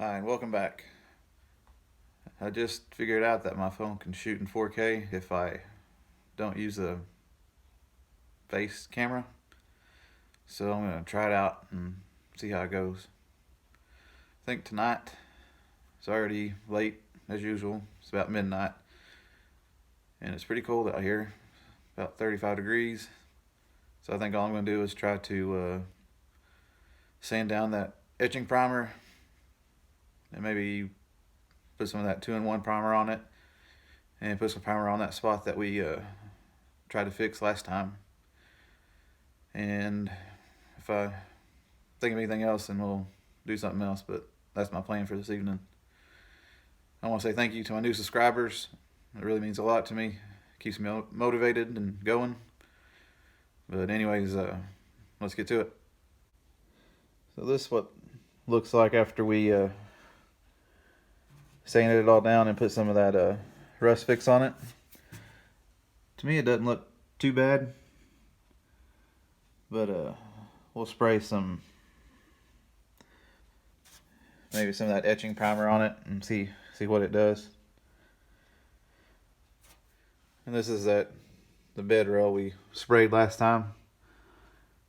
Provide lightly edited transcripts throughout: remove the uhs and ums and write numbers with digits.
Hi, and welcome back. I just figured out that my phone can shoot in 4K if I don't use a face camera. So I'm going to try it out and see how it goes. I think tonight, it's already late as usual. It's about midnight. And it's pretty cold out here, about 35 degrees. So I think all I'm going to do is try to sand down that etching primer and maybe put some of that 2-in-1 primer on it and put some primer on that spot that we tried to fix last time. And if I think of anything else, then we'll do something else, but that's my plan for this evening. I want to say thank you to my new subscribers. It really means a lot to me. It keeps me motivated and going. But anyways, let's get to it. So this is what looks like after we sanded it all down and put some of that rust fix on it. To me, it doesn't look too bad, but we'll spray maybe some of that etching primer on it and see what it does. And this is the bed rail we sprayed last time.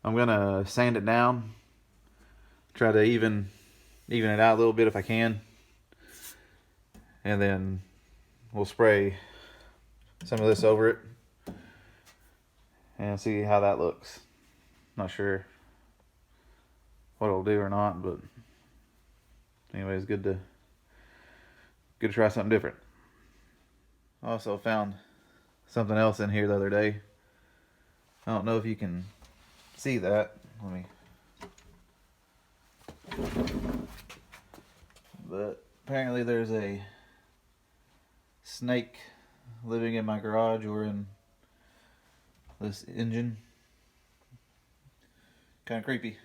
I'm gonna sand it down, try to even it out a little bit if I can, and then we'll spray some of this over it and see how that looks. Not sure what it'll do or not, but anyways, good to try something different. I also found something else in here the other day. I don't know if you can see that. But apparently there's a snake living in my garage or in this engine. Kind of creepy.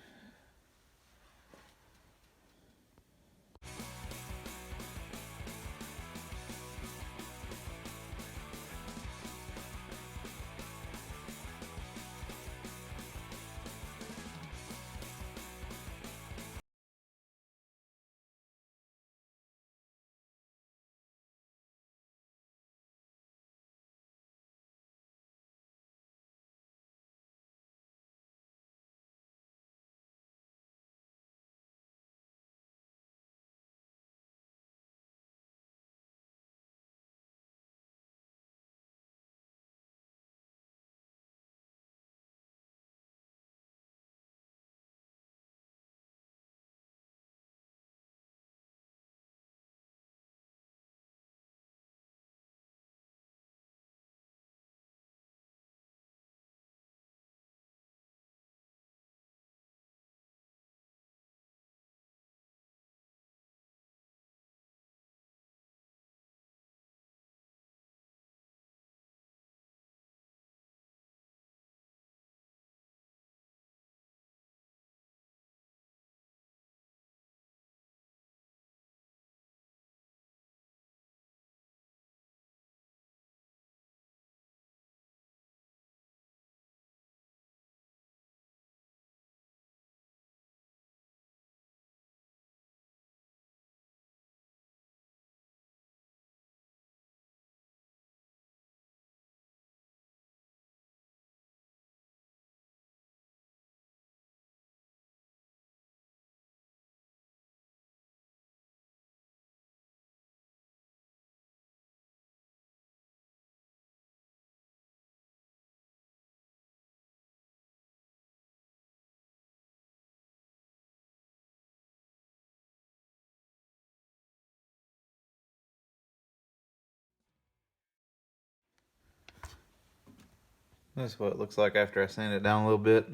This is what it looks like after I sand it down a little bit.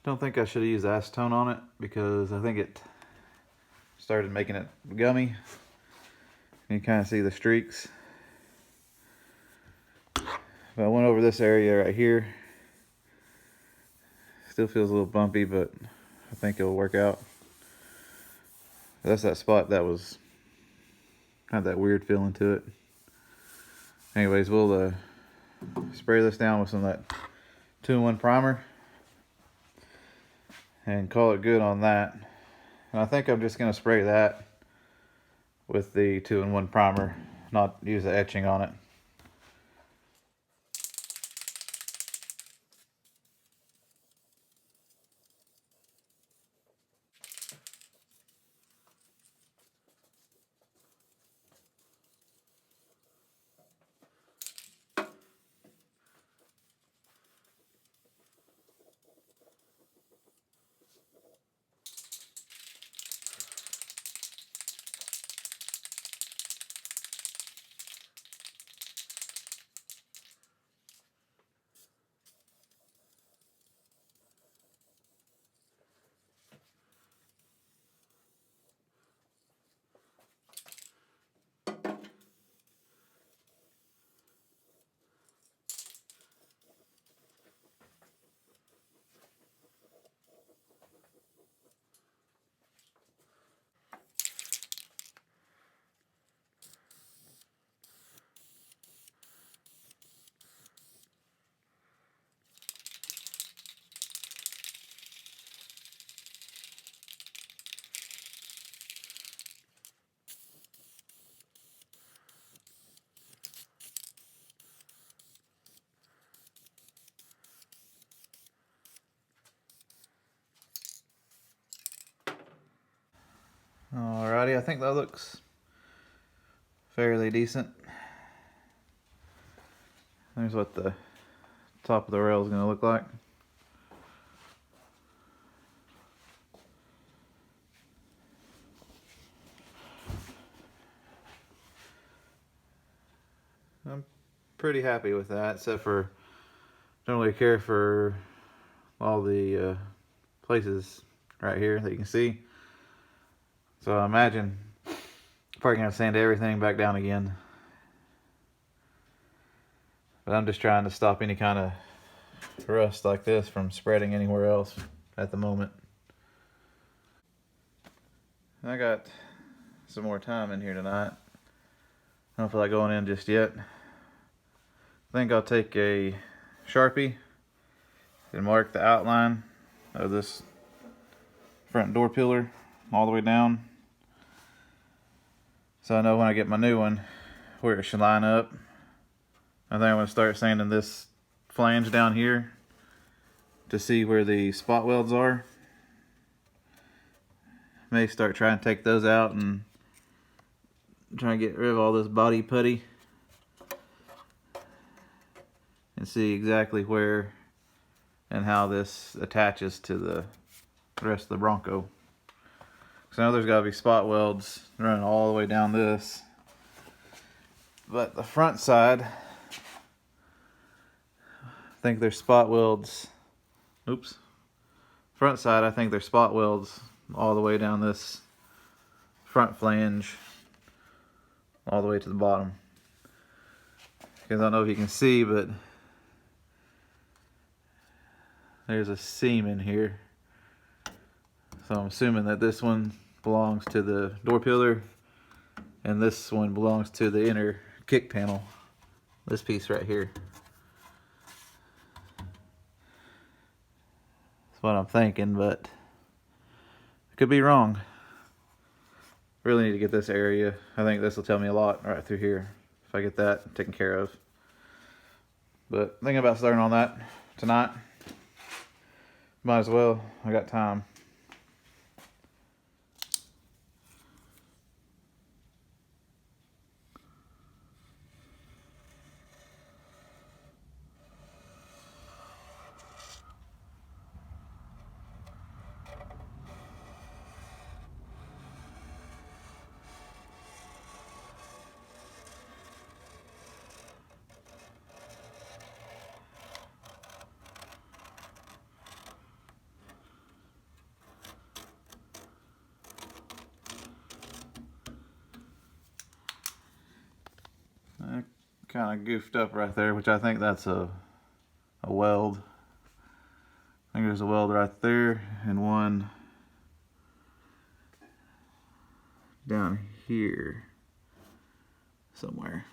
Don't think I should have used acetone on it because I think it started making it gummy. You can kind of see the streaks. But I went over this area right here. Still feels a little bumpy, but I think it'll work out. That's that spot that was had that weird feeling to it. Anyways, we'll spray this down with some of that 2-in-1 primer and call it good on that. And I think I'm just going to spray that with the 2-in-1 primer, not use the etching on it. Alrighty, I think that looks fairly decent. There's what the top of the rail is going to look like. I'm pretty happy with that, except for don't really care for all the places right here that you can see. So I imagine probably gonna sand everything back down again. But I'm just trying to stop any kind of rust like this from spreading anywhere else at the moment. I got some more time in here tonight. I don't feel like going in just yet. I think I'll take a Sharpie and mark the outline of this front door pillar all the way down, so I know when I get my new one where it should line up. I think I'm going to start sanding this flange down here to see where the spot welds are. May start trying to take those out and try and get rid of all this body putty and see exactly where and how this attaches to the rest of the Bronco. So I know there's got to be spot welds running all the way down this, but the front side, I think there's spot welds. Oops. Front side, I think there's spot welds all the way down this front flange, all the way to the bottom. Because I don't know if you can see, but there's a seam in here. So I'm assuming that this one belongs to the door pillar and this one belongs to the inner kick panel. This piece right here. That's what I'm thinking, but I could be wrong. Really need to get this area. I think this will tell me a lot right through here if I get that taken care of. But thinking about starting on that tonight. Might as well. I got time. I kind of goofed up right there, which I think that's a weld. I think there's a weld right there and one down here somewhere.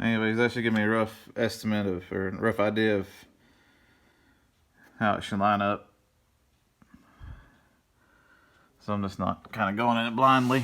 anyways, that should give me a rough estimate of, or a rough idea of how it should line up. So I'm just not kind of going in it blindly.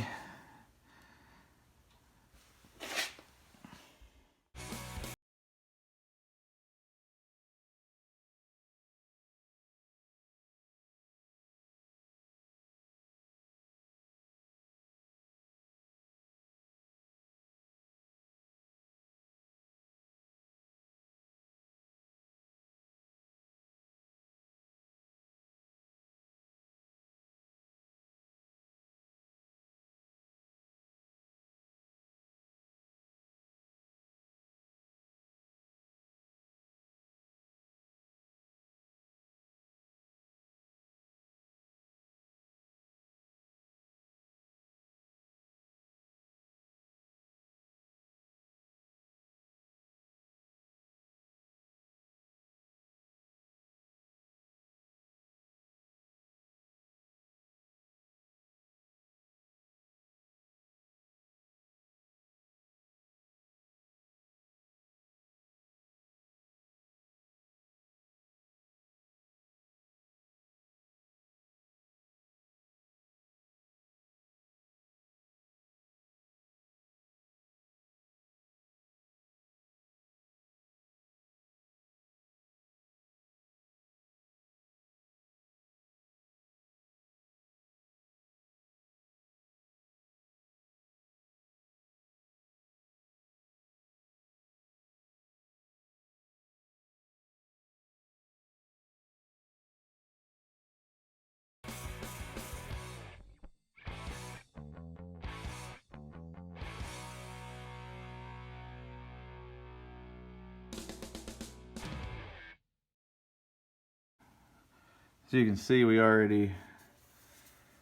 So you can see we already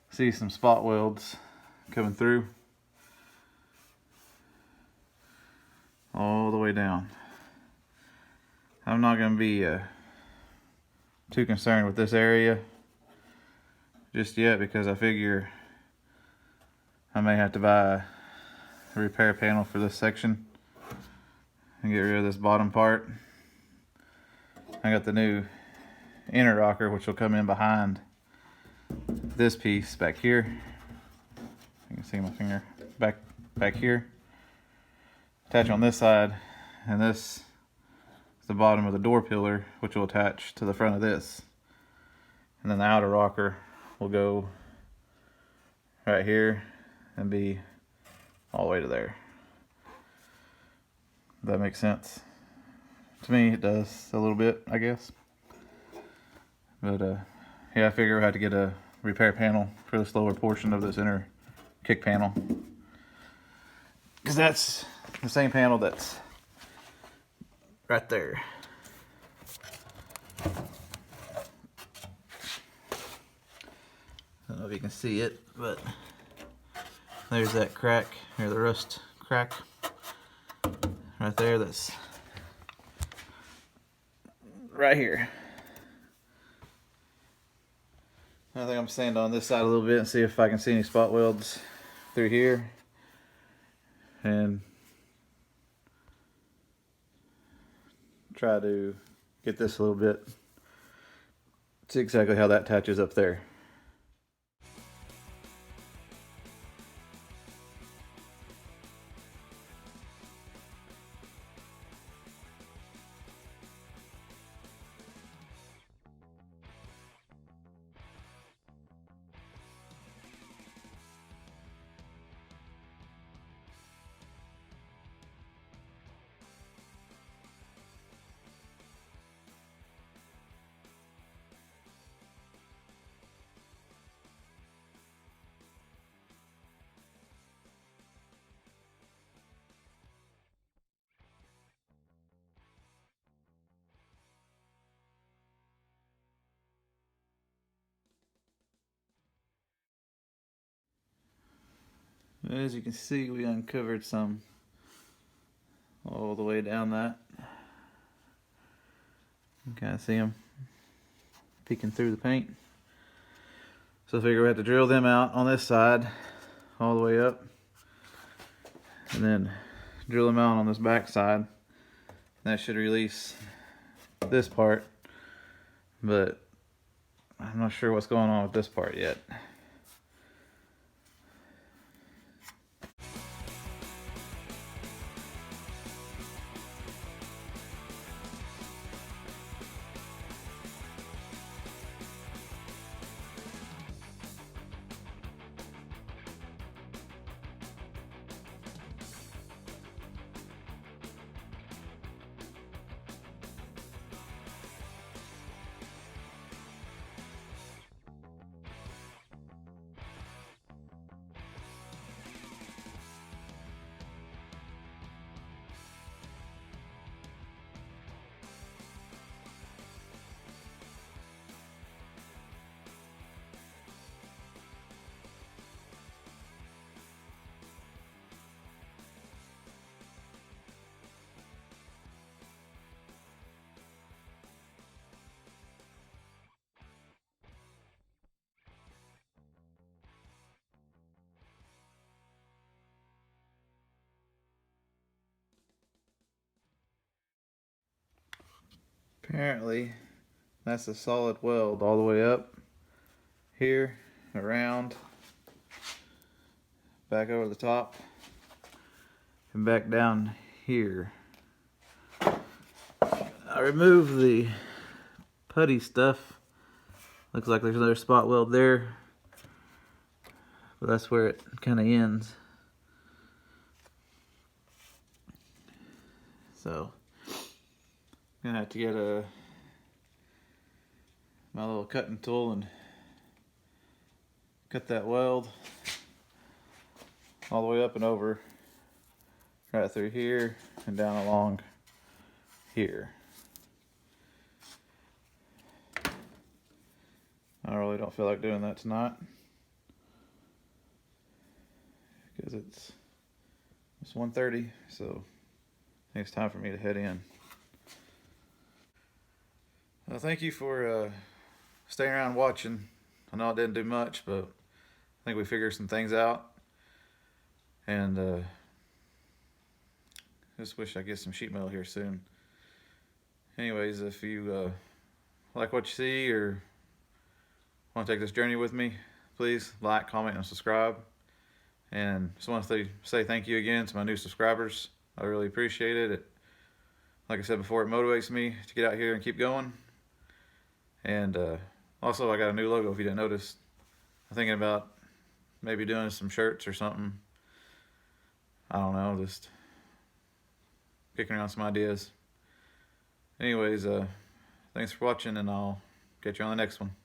see some spot welds coming through all the way down. I'm not going to be too concerned with this area just yet, because I figure I may have to buy a repair panel for this section and get rid of this bottom part. I got the new inner rocker, which will come in behind this piece back here. You can see my finger back here. Attach on this side, and this is the bottom of the door pillar, which will attach to the front of this. And then the outer rocker will go right here and be all the way to there. That makes sense. To me, it does a little bit, I guess. But yeah, I figure I have to get a repair panel for this lower portion of this inner kick panel, because that's the same panel that's right there. I don't know if you can see it, but there's that crack, or the rust crack right there. That's right here. I think I'm sanding on this side a little bit and see if I can see any spot welds through here, and try to get this a little bit, see exactly how that attaches up there. As you can see, we uncovered some all the way down that. You can kind of see them peeking through the paint. So I figure we have to drill them out on this side all the way up, and then drill them out on this back side. That should release this part, but I'm not sure what's going on with this part yet. Apparently, that's a solid weld all the way up here, around, back over the top, and back down here. I removed the putty stuff. Looks like there's another spot weld there, but that's where it kind of ends. So I'm gonna have to get my little cutting tool and cut that weld all the way up and over, right through here and down along here. I really don't feel like doing that tonight because it's 1:30, so I think it's time for me to head in. Well, thank you for staying around watching. I know I didn't do much, but I think we figured some things out. And just wish I get some sheet metal here soon. Anyways, if you like what you see or want to take this journey with me, please like, comment, and subscribe. And just want to say thank you again to my new subscribers. I really appreciate it. Like I said before, it motivates me to get out here and keep going. And also, I got a new logo, if you didn't notice. I'm thinking about maybe doing some shirts or something. I don't know, just kicking around some ideas. Anyways, thanks for watching, and I'll catch you on the next one.